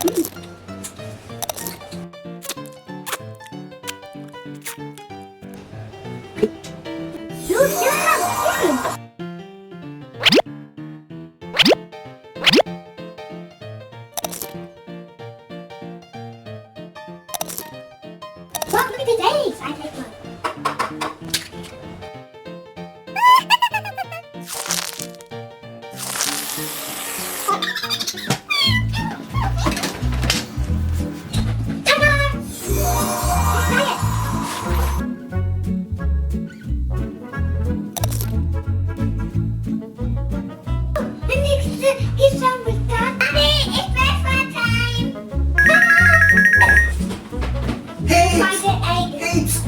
Look at the days. I take one. He's done with that. Mommy, it's breakfast time. Hey!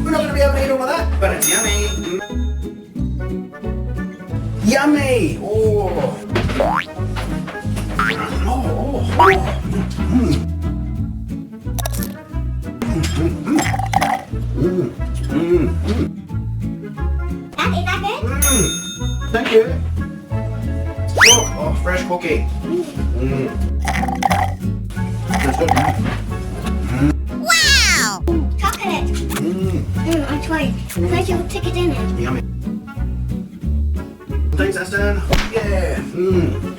We're not going to be able to eat all of that, but it's yummy. Yummy! Oh! Dad, is that good? Thank you. Oh, fresh cookie. That's good. Wow! Chocolate. I'm trying. Where's your ticket in it? Yummy. Thanks, Aston. Yeah.